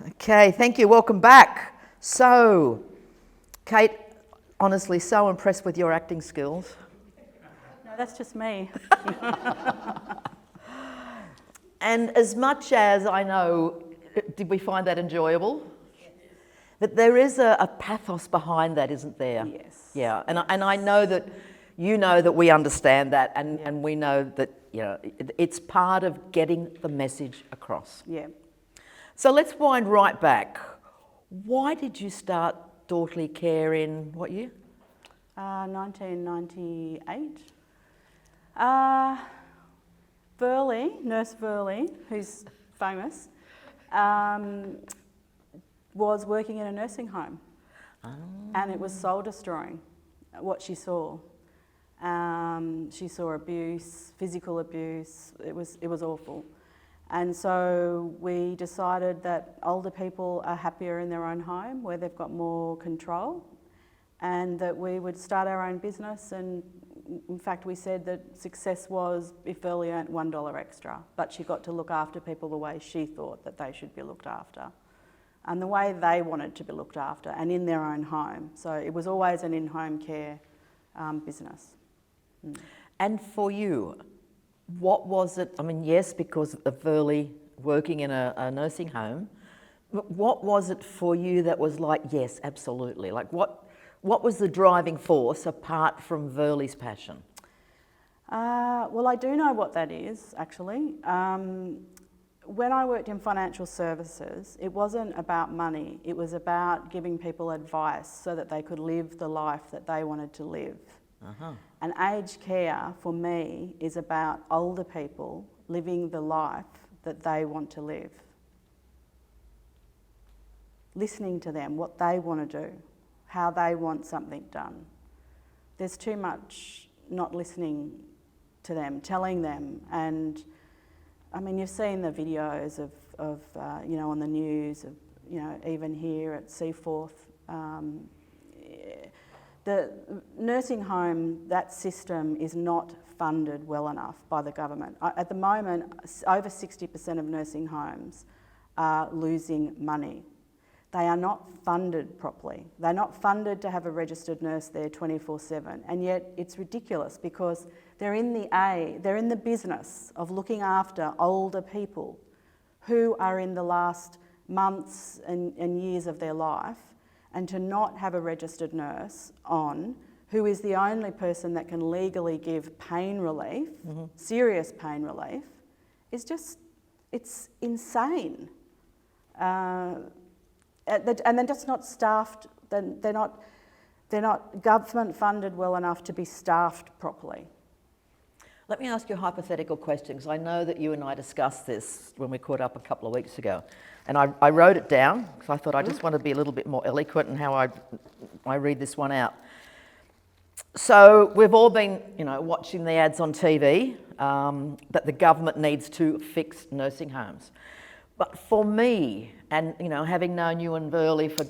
Okay, thank you. Welcome back. So, Kate, honestly, so impressed with your acting skills. No, that's just me. And as much as I know, did we find that enjoyable? Yes. But there is a pathos behind that, isn't there? Yes. Yeah, and I know that you know that we understand that, and we know that it's part of getting the message across. Yeah. So let's wind right back. Why did you start Daughterly Care in what year? 1998. Nurse Verley, who's famous, was working in a nursing home. Oh. And it was soul destroying, what she saw. She saw abuse, physical abuse. It was awful. And so we decided that older people are happier in their own home, where they've got more control, and that we would start our own business. And in fact, we said that success was if Verley earned $1 extra, but she got to look after people the way she thought that they should be looked after, and the way they wanted to be looked after, and in their own home. So it was always an in-home care business. Mm. And for you, what was it? I mean, yes, because of Verley working in a nursing home, but what was it for you that was like, yes, absolutely? Like what was the driving force apart from Verley's passion? Well, I do know what that is, actually. When I worked in financial services, it wasn't about money. It was about giving people advice so that they could live the life that they wanted to live. Uh-huh. And aged care, for me, is about older people living the life that they want to live. Listening to them, what they want to do, how they want something done. There's too much not listening to them, telling them. And I mean, you've seen the videos of on the news, of, even here at Seaforth. The nursing home, that system is not funded well enough by the government. At the moment, over 60% of nursing homes are losing money. They are not funded properly. They're not funded to have a registered nurse there 24/7, and yet it's ridiculous because they're in the business of looking after older people who are in the last months and years of their life, and to not have a registered nurse on, who is the only person that can legally give pain relief, mm-hmm. serious pain relief, is just, it's insane. And they're just not staffed. They're not government funded well enough to be staffed properly. Let me ask you a hypothetical question, because I know that you and I discussed this when we caught up a couple of weeks ago. And I wrote it down, because I thought I just want to be a little bit more eloquent in how I read this one out. So we've all been, watching the ads on TV that the government needs to fix nursing homes. But for me, and having known you and Verley for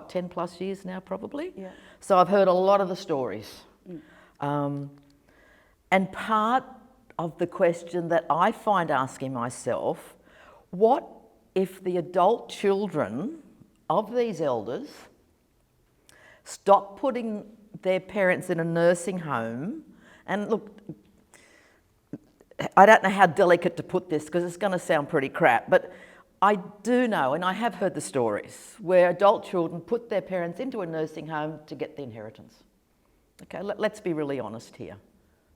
10 plus years now probably? Yeah. So I've heard a lot of the stories. And part of the question that I find asking myself, what if the adult children of these elders stop putting their parents in a nursing home? And look, I don't know how delicate to put this because it's going to sound pretty crap, but I do know, and I have heard the stories, where adult children put their parents into a nursing home to get the inheritance. Okay, let's be really honest here.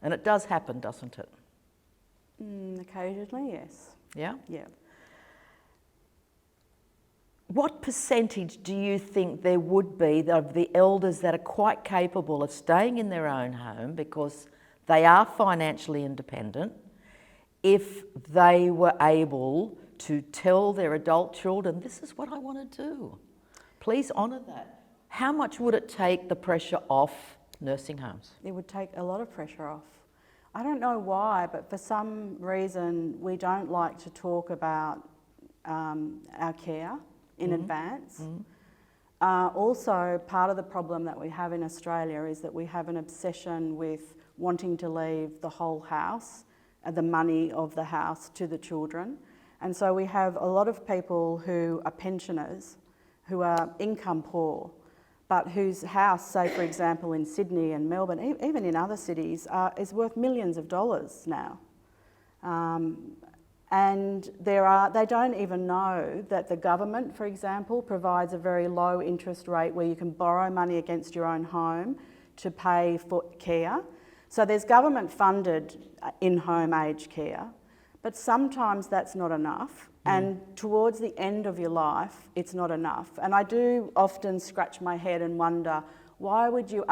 And it does happen, doesn't it? Occasionally, yes. Yeah? Yeah. What percentage do you think there would be of the elders that are quite capable of staying in their own home because they are financially independent, if they were able to tell their adult children, this is what I want to do? Please honour that. How much would it take the pressure off nursing homes? It would take a lot of pressure off. I don't know why, but for some reason we don't like to talk about our care in advance. Also, part of the problem that we have in Australia is that we have an obsession with wanting to leave the whole house, the money of the house, to the children. And so we have a lot of people who are pensioners, who are income poor, but whose house, say for example in Sydney and Melbourne, even in other cities, is worth millions of dollars now. And they don't even know that the government, for example, provides a very low interest rate where you can borrow money against your own home to pay for care. So there's government funded in-home aged care, but sometimes that's not enough. And towards the end of your life, it's not enough. And I do often scratch my head and wonder, why would you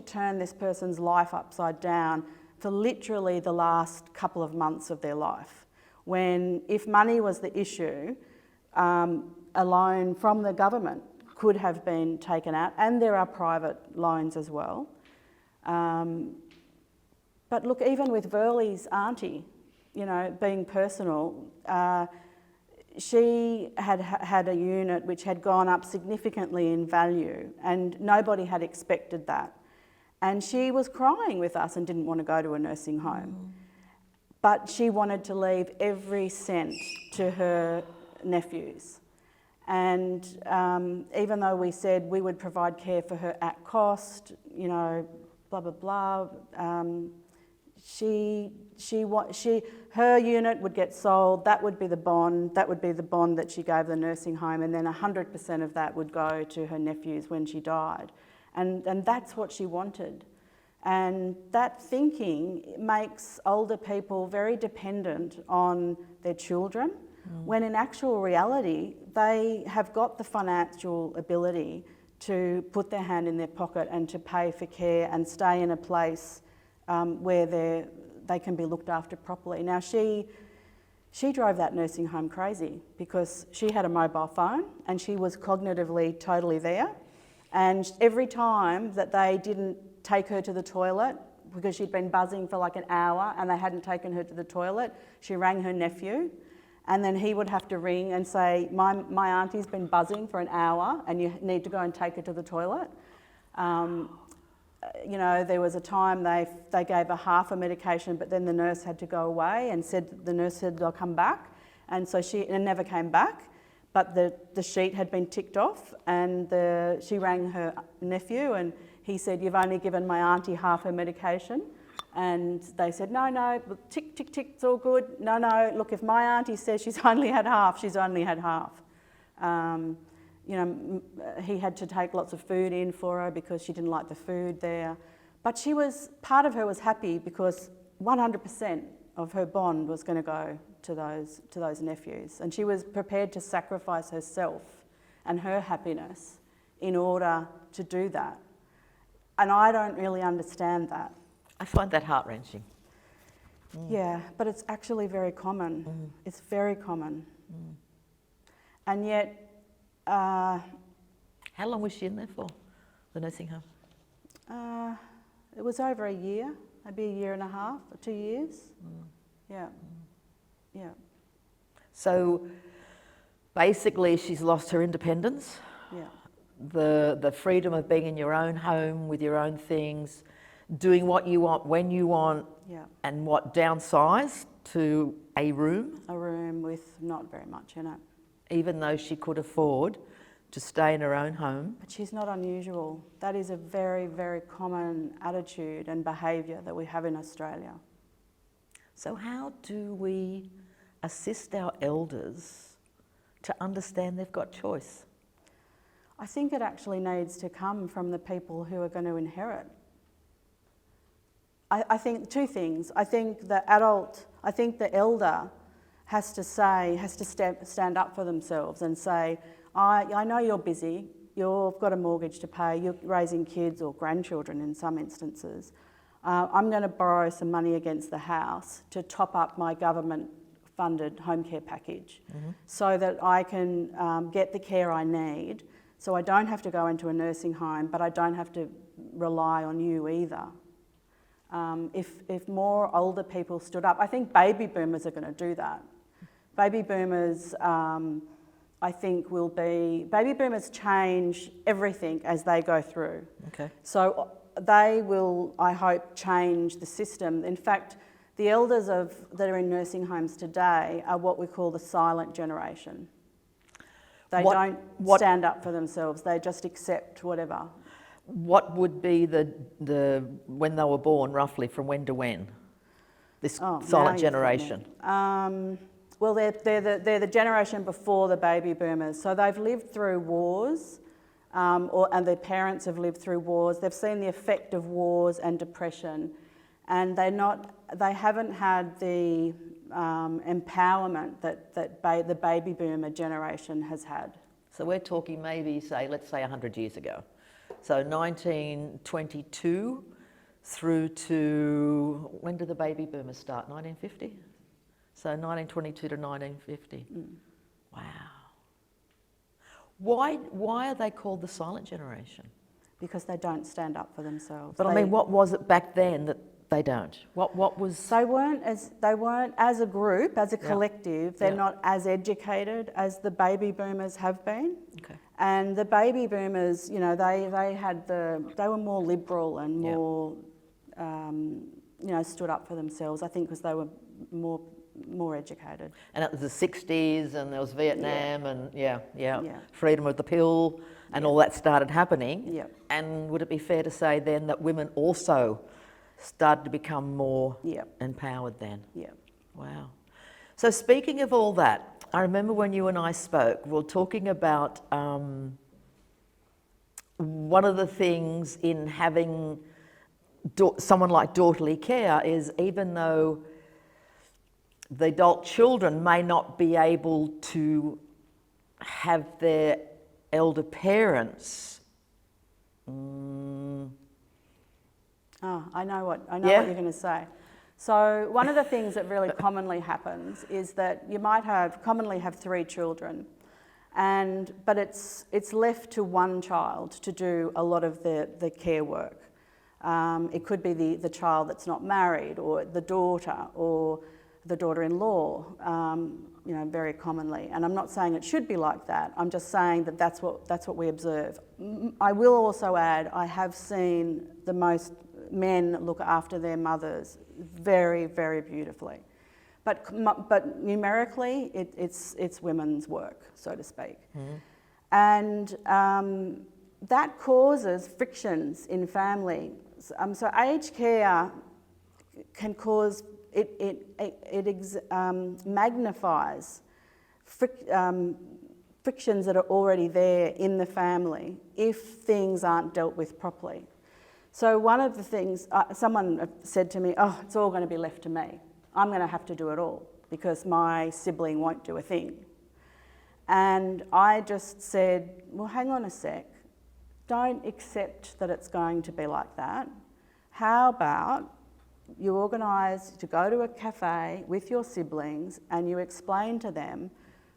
turn this person's life upside down for literally the last couple of months of their life? When if money was the issue, a loan from the government could have been taken out, and there are private loans as well. But look, even with Verley's auntie, you know, being personal, she had a unit which had gone up significantly in value, and nobody had expected that. And she was crying with us and didn't want to go to a nursing home. But she wanted to leave every cent to her nephews. And even though we said we would provide care for her at cost, you know, blah, blah, blah, her unit would get sold, that would be the bond that she gave the nursing home, and then 100% of that would go to her nephews when she died. And that's what she wanted. And that thinking makes older people very dependent on their children, when in actual reality, they have got the financial ability to put their hand in their pocket and to pay for care and stay in a place where they can be looked after properly. Now, she drove that nursing home crazy because she had a mobile phone and she was cognitively totally there. And every time that they didn't take her to the toilet, because she'd been buzzing for like an hour and they hadn't taken her to the toilet, she rang her nephew, and then he would have to ring and say, my auntie's been buzzing for an hour and you need to go and take her to the toilet. You know, there was a time they gave her half a medication, but then the nurse had to go away and the nurse said they'll come back. And so she never came back, but the sheet had been ticked off, and she rang her nephew and he said, "You've only given my auntie half her medication." And they said, no, tick, tick, tick, it's all good. No, look, if my auntie says she's only had half, she's only had half. You know, he had to take lots of food in for her because she didn't like the food there. But part of her was happy because 100% of her bond was going to go to those nephews. And she was prepared to sacrifice herself and her happiness in order to do that. And I don't really understand that. I find that heart-wrenching. Yeah, but it's actually very common. It's very common. And yet... How long was she in there for, the nursing home? It was over a year, maybe a year and a half, or 2 years. Yeah. So basically she's lost her independence, the freedom of being in your own home with your own things, doing what you want when you want, and downsized to a room? A room with not very much in it. Even though she could afford to stay in her own home. But she's not unusual. That is a very, very common attitude and behaviour that we have in Australia. So how do we assist our elders to understand they've got choice? I think it actually needs to come from the people who are going to inherit. I think two things. I think the elder has to stand up for themselves and say, I know you're busy, you've got a mortgage to pay, you're raising kids or grandchildren in some instances. I'm going to borrow some money against the house to top up my government-funded home care package so that I can get the care I need, so I don't have to go into a nursing home, but I don't have to rely on you either. If more older people stood up, I think baby boomers are going to do that. Baby boomers, I think baby boomers change everything as they go through. Okay. So they will, I hope, change the system. In fact, The elders that are in nursing homes today are what we call the silent generation. They don't stand up for themselves. They just accept whatever. What would be the when they were born, roughly, from when to when? This silent generation. Well, they're the generation before the baby boomers. So they've lived through wars, and their parents have lived through wars. They've seen the effect of wars and depression, and they haven't had the empowerment that the baby boomer generation has had. So we're talking maybe, let's say 100 years ago. So 1922 through to, when did the baby boomers start? 1950? So 1922 to 1950. Wow. Why are they called the silent generation? Because they don't stand up for themselves. But I mean, what was it back then that they don't? What was? They weren't as a group, as a collective. They're not as educated as the baby boomers have been. Okay. And the baby boomers, you know, they were more liberal and more, you know, stood up for themselves. I think because they were more educated. And it was the 60s, and there was Vietnam, and freedom of the pill, and all that started happening. Yeah. And would it be fair to say then that women also started to become more empowered then? Yeah. Wow. So speaking of all that, I remember when you and I spoke, we were talking about one of the things in having someone like daughterly care is, even though the adult children may not be able to have their elder parents. I know what you're going to say. So one of the things that really commonly happens is that you might commonly have 3 children, but it's left to one child to do a lot of the care work. It could be the child that's not married, or the daughter, or the daughter-in-law, you know, very commonly. And I'm not saying it should be like that. I'm just saying that that's what we observe. I will also add, I have seen the most men look after their mothers very, very beautifully. But numerically, it's women's work, so to speak. And that causes frictions in families. So aged care can cause, it magnifies frictions that are already there in the family if things aren't dealt with properly. So one of the things, someone said to me, oh, it's all going to be left to me. I'm going to have to do it all because my sibling won't do a thing. And I just said, well, hang on a sec. Don't accept that it's going to be like that. How about you organise to go to a cafe with your siblings and you explain to them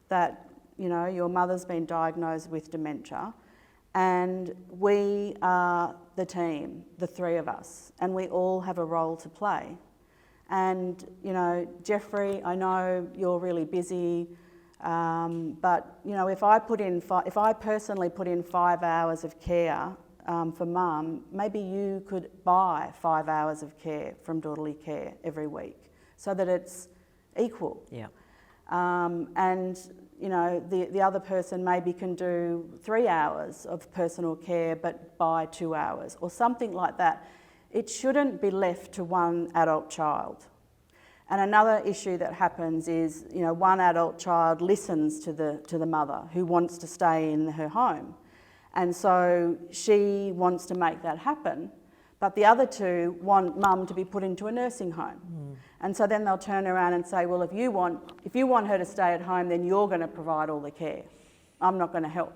that, you know, your mother's been diagnosed with dementia, and we are the team, the 3 of us, and we all have a role to play. And, you know, Jeffrey, I know you're really busy, but, you know, if I personally put in 5 hours of care for Mum, maybe you could buy 5 hours of care from daughterly care every week so that it's equal. Yeah. And, you know, the other person maybe can do 3 hours of personal care but buy 2 hours or something like that. It shouldn't be left to one adult child. And another issue that happens is, you know, one adult child listens to the mother who wants to stay in her home. And so she wants to make that happen, but the other 2 want Mum to be put into a nursing home. And so then they'll turn around and say, well, if you want her to stay at home, then you're going to provide all the care. I'm not going to help.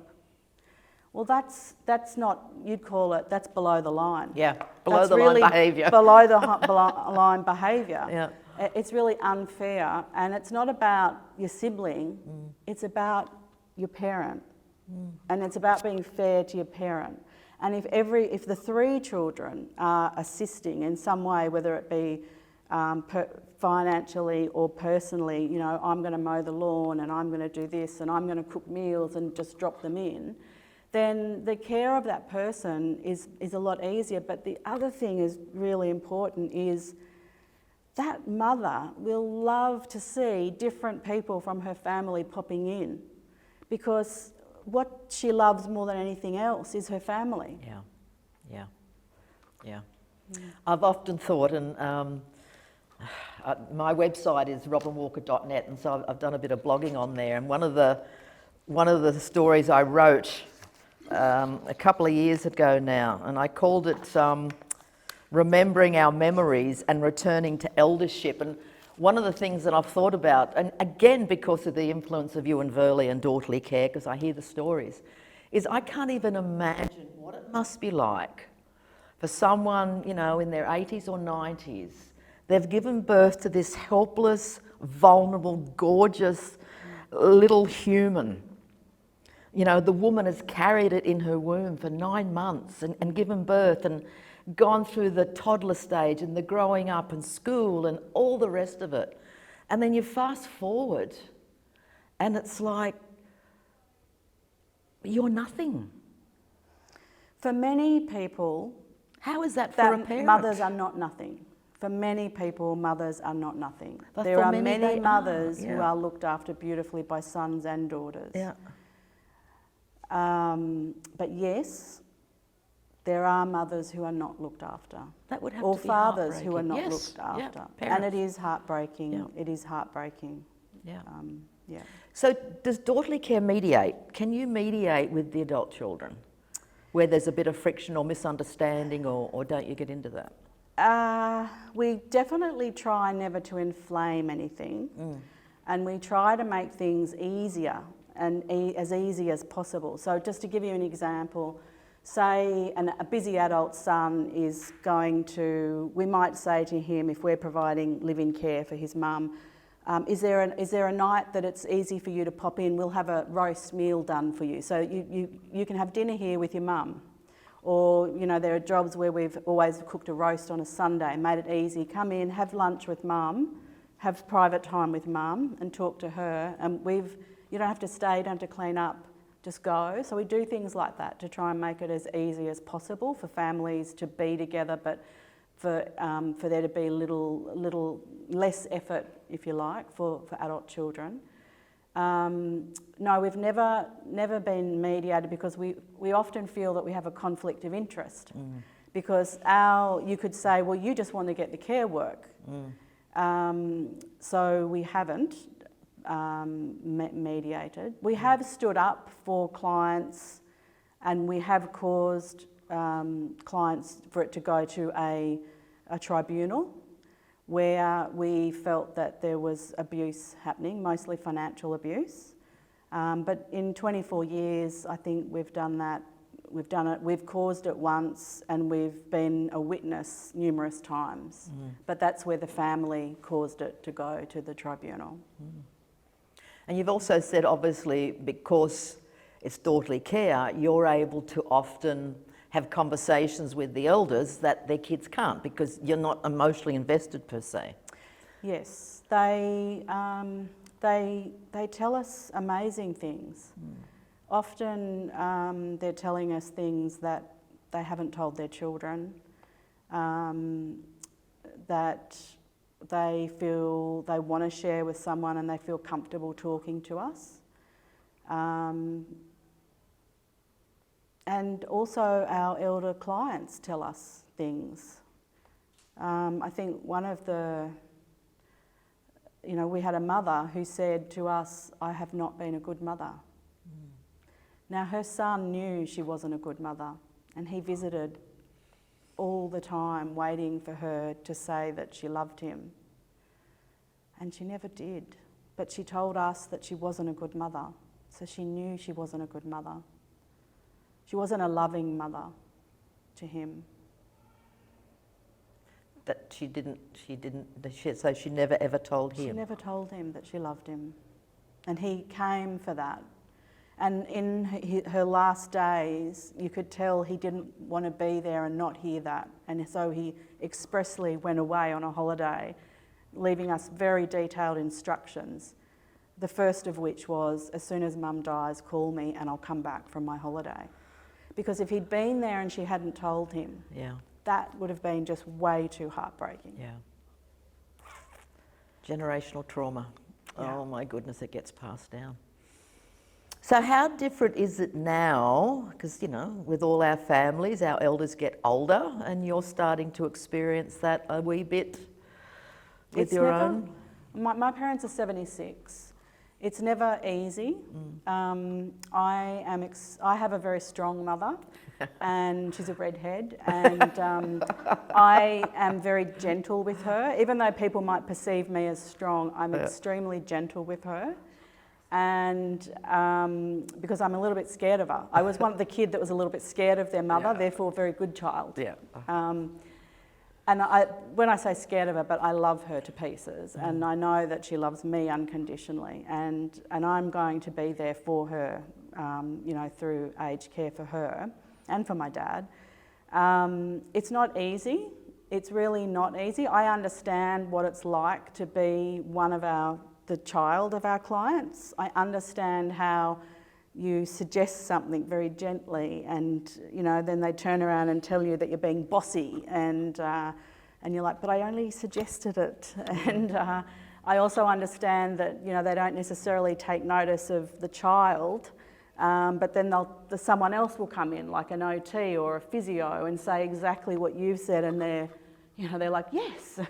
Well, that's not, you'd call it, that's below the line. Yeah, below the line behaviour. Below the line behaviour. Yeah. It's really unfair, and it's not about your sibling, it's about your parent. And it's about being fair to your parent. And if the 3 children are assisting in some way, whether it be financially or personally, you know, I'm going to mow the lawn and I'm going to do this and I'm going to cook meals and just drop them in, then the care of that person is a lot easier. But the other thing is really important is that mother will love to see different people from her family popping in, because what she loves more than anything else is her family. Yeah. I've often thought, and my website is robynwalker.net, and so I've done a bit of blogging on there. And one of the stories I wrote a couple of years ago now, and I called it Remembering Our Memories and Returning to Eldership. And one of the things that I've thought about, and again because of the influence of you and Verley and daughterly care, because I hear the stories, is I can't even imagine what it must be like for someone, you know, in their 80s or 90s. They've given birth to this helpless, vulnerable, gorgeous little human. You know, the woman has carried it in her womb for 9 months and given birth and gone through the toddler stage and the growing up and school and all the rest of it. And then you fast forward and it's like, you're nothing. For many people, how is that for a parent? Mothers are not nothing. For many people, mothers are not nothing. But there for are many many mothers are, who are looked after beautifully by sons and daughters. Yeah. But yes, there are mothers who are not looked after. That would have or to be fathers who are not yes. looked after. Yeah, and it is heartbreaking. Yeah. It is heartbreaking. Yeah. Yeah. So does daughterly care mediate? Can you mediate with the adult children where there's a bit of friction or misunderstanding, or don't you get into that? We definitely try never to inflame anything, and we try to make things easier and as easy as possible. So just to give you an example, say a busy adult son is going to, we might say to him, if we're providing live-in care for his mum, is there a night that it's easy for you to pop in? We'll have a roast meal done for you. So you can have dinner here with your mum. Or, you know, there are jobs where we've always cooked a roast on a Sunday, made it easy. Come in, have lunch with mum, have private time with mum and talk to her. And you don't have to stay, you don't have to clean up, just go. So we do things like that to try and make it as easy as possible for families to be together, but for there to be a little less effort, if you like, for adult children. No, we've never been mediated because we often feel that we have a conflict of interest. Because you could say, well, you just want to get the care work. So we haven't mediated. We have stood up for clients, and we have caused clients for it to go to a tribunal where we felt that there was abuse happening, mostly financial abuse. But in 24 years, I think we've done that. We've caused it once, and we've been a witness numerous times. But that's where the family caused it to go to the tribunal. And you've also said, obviously, because it's daughterly care, you're able to often have conversations with the elders that their kids can't, because you're not emotionally invested per se. Yes, they tell us amazing things. Often they're telling us things that they haven't told their children, that they feel they want to share with someone and they feel comfortable talking to us. And also our elder clients tell us things. I think one of we had a mother who said to us, I have not been a good mother. Now her son knew she wasn't a good mother, and he visited all the time waiting for her to say that she loved him. And she never did. But she told us that she wasn't a good mother. So she knew she wasn't a good mother. She wasn't a loving mother to him. That so she never ever told him? She never told him that she loved him. And he came for that. And in her last days, you could tell he didn't want to be there and not hear that. And so he expressly went away on a holiday, leaving us very detailed instructions. The first of which was, as soon as mum dies, call me and I'll come back from my holiday. Because if he'd been there and she hadn't told him, that would have been just way too heartbreaking. Yeah. Generational trauma. Yeah. Oh my goodness, it gets passed down. So how different is it now? Because, you know, with all our families, our elders get older and you're starting to experience that a wee bit with It's your never- own. My parents are 76. It's never easy. I have a very strong mother, and she's a redhead, and I am very gentle with her. Even though people might perceive me as strong, I'm extremely gentle with her. And because I'm a little bit scared of her. I was one of the kid that was a little bit scared of their mother, therefore a very good child. Yeah. And when I say scared of her, but I love her to pieces, and I know that she loves me unconditionally, and I'm going to be there for her, you know, through aged care for her and for my dad. It's not easy. It's really not easy. I understand what it's like to be the child of our clients. I understand how you suggest something very gently, and you know, then they turn around and tell you that you're being bossy, and you're like, but I only suggested it. And I also understand that, you know, they don't necessarily take notice of the child, but then someone else will come in, like an OT or a physio, and say exactly what you've said, and they're like, yes.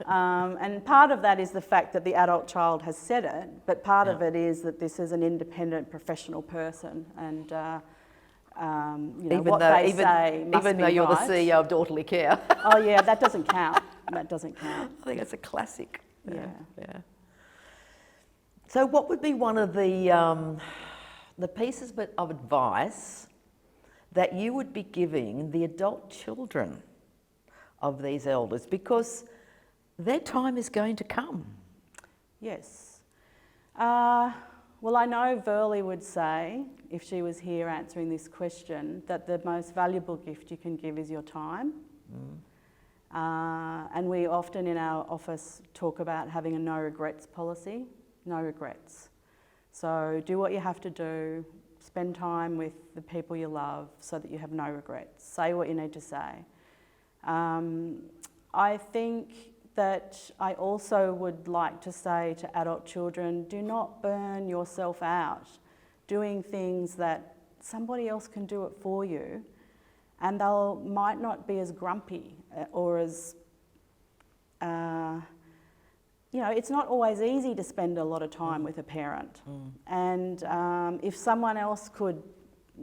And part of that is the fact that the adult child has said it, but part of it is that this is an independent professional person, and you know, what they say must be even though you're right. the CEO of Daughterly Care. Oh yeah, that doesn't count. That doesn't count. I think that's a classic. Yeah. So what would be one of the pieces of advice that you would be giving the adult children of these elders? Because their time is going to come. Yes. Well, I know Verley would say, if she was here answering this question, that the most valuable gift you can give is your time. And we often in our office talk about having a no regrets policy. No regrets. So do what you have to do, spend time with the people you love so that you have no regrets. Say what you need to say. I think that I also would like to say to adult children, do not burn yourself out doing things that somebody else can do it for you, and they might not be as grumpy or as, you know, it's not always easy to spend a lot of time with a parent. And if someone else could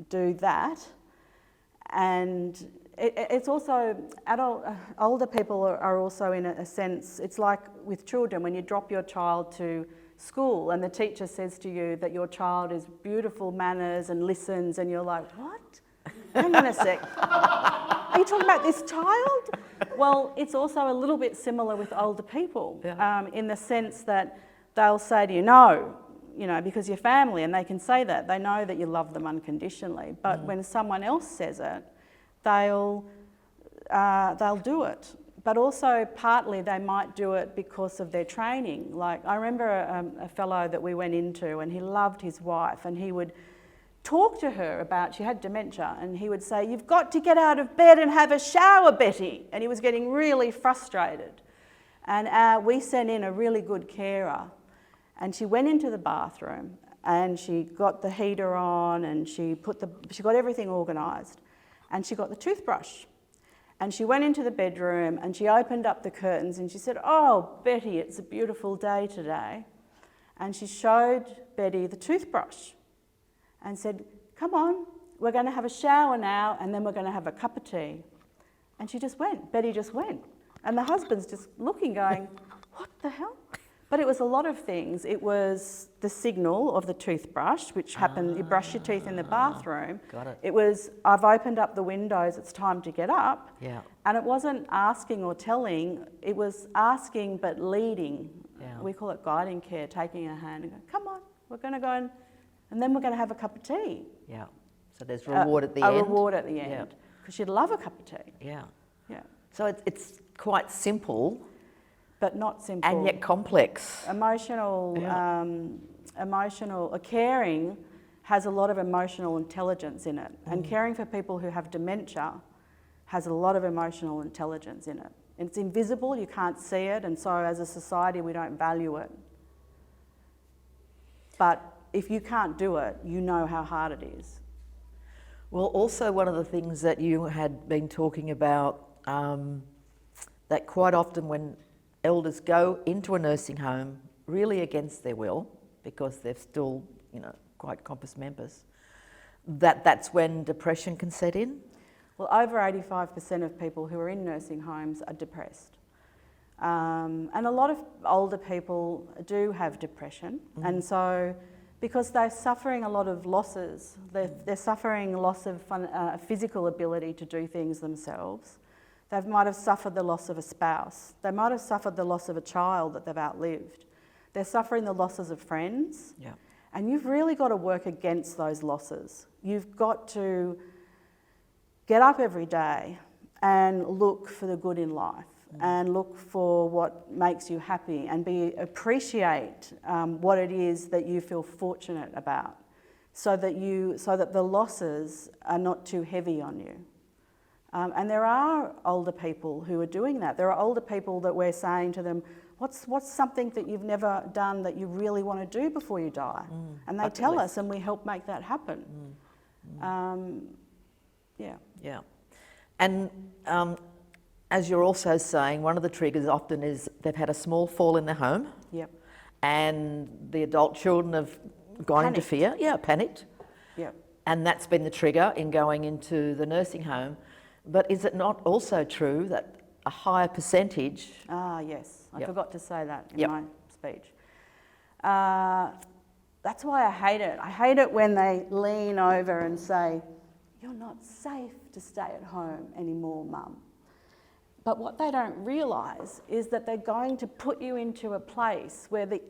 do that, and it's also, older people are also in a sense, it's like with children, when you drop your child to school and the teacher says to you that your child is beautiful manners and listens, and you're like, what? Hang on a sec. Are you talking about this child? Well, it's also a little bit similar with older people, in the sense that they'll say to you, no, you know, because you're family, and they can say that. They know that you love them unconditionally. But when someone else says it, they'll do it. But also partly they might do it because of their training. Like I remember a fellow that we went into, and he loved his wife, and he would talk to her about, she had dementia, and he would say, you've got to get out of bed and have a shower, Betty. And he was getting really frustrated. And we sent in a really good carer, and she went into the bathroom and she got the heater on, and she got everything organised. And she got the toothbrush, and she went into the bedroom and she opened up the curtains and she said, oh, Betty, it's a beautiful day today. And she showed Betty the toothbrush and said, come on, we're going to have a shower now, and then we're going to have a cup of tea. And she just went. Betty just went. And the husband's just looking, going, what the hell? But it was a lot of things. It was the signal of the toothbrush, which happened, you brush your teeth in the bathroom. Got it. It was, I've opened up the windows, it's time to get up. Yeah. And it wasn't asking or telling, it was asking but leading. Yeah. We call it guiding care, taking a hand and going, come on, we're going to go and then we're going to have a cup of tea. Yeah. So there's reward at the end. A reward at the end. Because she'd love a cup of tea. Yeah. Yeah. So it's quite simple. But not simple. And yet complex. Caring has a lot of emotional intelligence in it. And caring for people who have dementia has a lot of emotional intelligence in it. It's invisible, you can't see it, and so as a society we don't value it. But if you can't do it, you know how hard it is. Well, also one of the things that you had been talking about, that quite often when elders go into a nursing home, really against their will, because they're still, quite compos members, that's when depression can set in? Well, over 85% of people who are in nursing homes are depressed. And a lot of older people do have depression. And so, because they're suffering a lot of losses, they're suffering loss of physical ability to do things themselves. They might have suffered the loss of a spouse. They might have suffered the loss of a child that they've outlived. They're suffering the losses of friends. Yeah. And you've really got to work against those losses. You've got to get up every day and look for the good in life and look for what makes you happy and appreciate what it is that you feel fortunate about, so that the losses are not too heavy on you. And there are older people who are doing that. There are older people that we're saying to them, what's something that you've never done that you really want to do before you die? And they tell us, and we help make that happen. Yeah. And as you're also saying, one of the triggers often is they've had a small fall in their home. Yep. And the adult children have gone into fear. Yeah, panicked. Yep. And that's been the trigger in going into the nursing home. But is it not also true that a higher percentage... Yes. I forgot to say that in Yep. my speech. That's why I hate it. I hate it when they lean over and say, "You're not safe to stay at home anymore, Mum." But what they don't realise is that they're going to put you into a place where the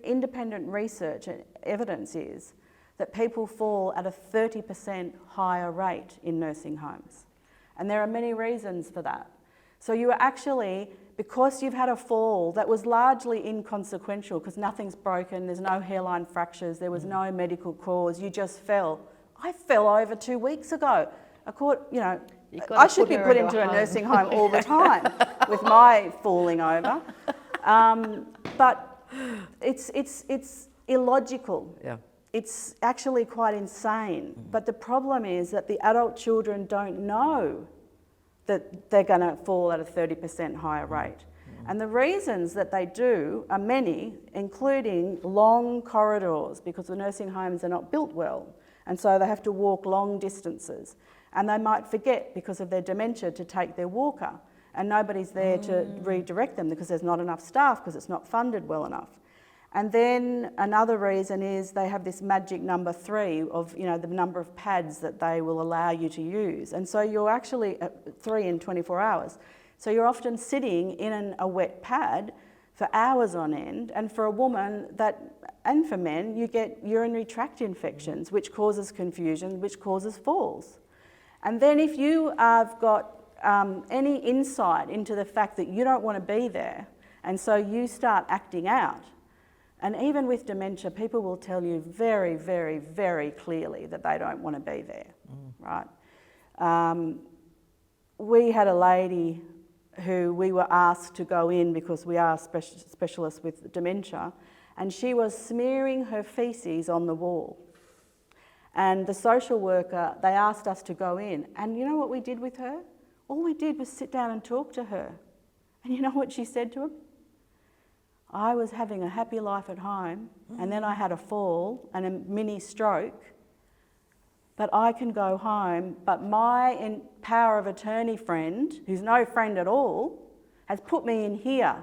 independent research and evidence is that people fall at a 30% higher rate in nursing homes. And there are many reasons for that. So you are actually, because you've had a fall that was largely inconsequential, because nothing's broken, there's no hairline fractures, there was no medical cause, you just fell. I fell over 2 weeks ago. I should be put into a nursing home all the time with my falling over. But it's illogical. Yeah. It's actually quite insane. But the problem is that the adult children don't know that they're going to fall at a 30% higher rate. And the reasons that they do are many, including long corridors, because the nursing homes are not built well. And so they have to walk long distances. And they might forget, because of their dementia, to take their walker. And nobody's there to redirect them because there's not enough staff, because it's not funded well enough. And then another reason is they have this magic number 3 of, the number of pads that they will allow you to use. And so you're actually at 3 in 24 hours. So you're often sitting in a wet pad for hours on end. And for a woman and for men, you get urinary tract infections, which causes confusion, which causes falls. And then if you have got any insight into the fact that you don't want to be there, and so you start acting out, and even with dementia, people will tell you very, very, very clearly that they don't want to be there, right? We had a lady who we were asked to go in because we are specialists with dementia, and she was smearing her faeces on the wall. And the social worker, they asked us to go in. And you know what we did with her? All we did was sit down and talk to her. And you know what she said to him? "I was having a happy life at home, and then I had a fall and a mini stroke. But I can go home, but my power of attorney friend, who's no friend at all, has put me in here."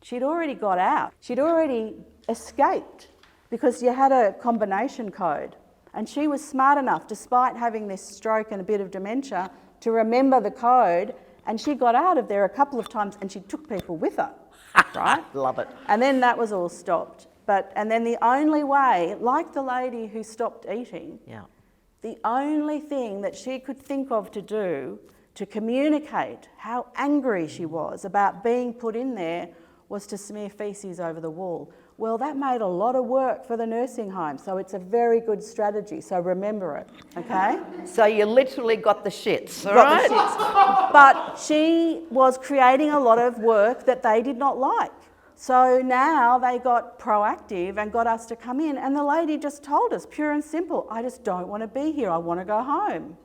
She'd already got out. She'd already escaped, because you had a combination code. And she was smart enough, despite having this stroke and a bit of dementia, to remember the code, and she got out of there a couple of times, and she took people with her, right? Love it. And then that was all stopped. And then the only way, like the lady who stopped eating, the only thing that she could think of to do to communicate how angry she was about being put in there was to smear faeces over the wall. Well, that made a lot of work for the nursing home, so it's a very good strategy, so remember it, okay? So you literally got the shits, all Got right? the shits. But she was creating a lot of work that they did not like. So now they got proactive and got us to come in, and the lady just told us, pure and simple, I just don't want to be here, I want to go home.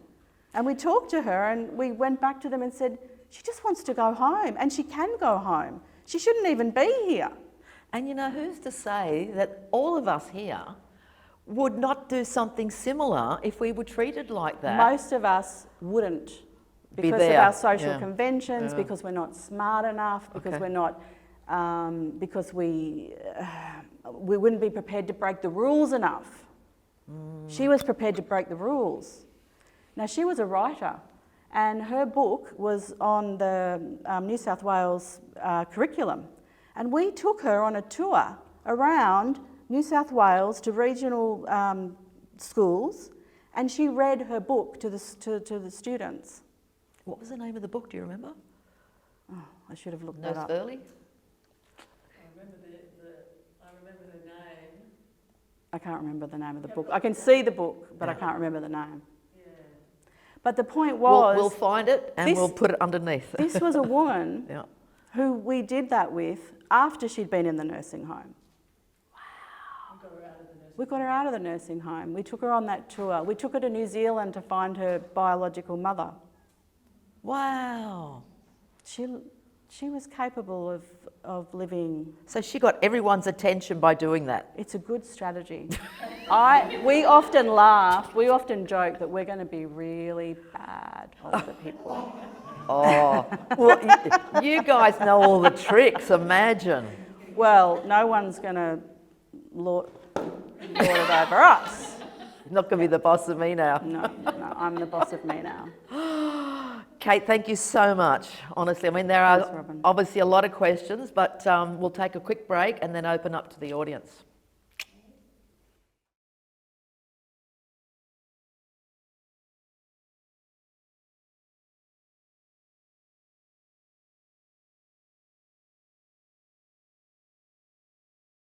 And we talked to her and we went back to them and said, she just wants to go home, and she can go home. She shouldn't even be here. And you know, who's to say that all of us here would not do something similar if we were treated like that? Most of us wouldn't, because of there, our social yeah. conventions, Yeah. because we're not smart enough, because Okay. we're not, because we wouldn't be prepared to break the rules enough. She was prepared to break the rules. Now, she was a writer, and her book was on the New South Wales curriculum. And we took her on a tour around New South Wales to regional schools, and she read her book to the students. What was the name of the book, do you remember? Oh, I should have looked that Nurse up. Early? I remember her name. I can't remember the name of the book. I can see the book, but I can't remember the name. Yeah. But the point was, We'll find it and this- we'll put it underneath. this was a woman Yeah. who we did that with after she'd been in the nursing home. We got her out of the nursing. We got her out of the nursing home. We took her on that tour. We took her to New Zealand to find her biological mother. Wow. She was capable of living. So she got everyone's attention by doing that. It's a good strategy. We often laugh, we often joke that we're going to be really bad older people. Oh, well, you guys know all the tricks, imagine. Well, no one's going to lord it over us. You're not going to be the boss of me now. No, I'm the boss of me now. Kate, thank you so much, honestly. I mean, there Thanks, are Robyn. obviously a lot of questions, but we'll take a quick break and then open up to the audience.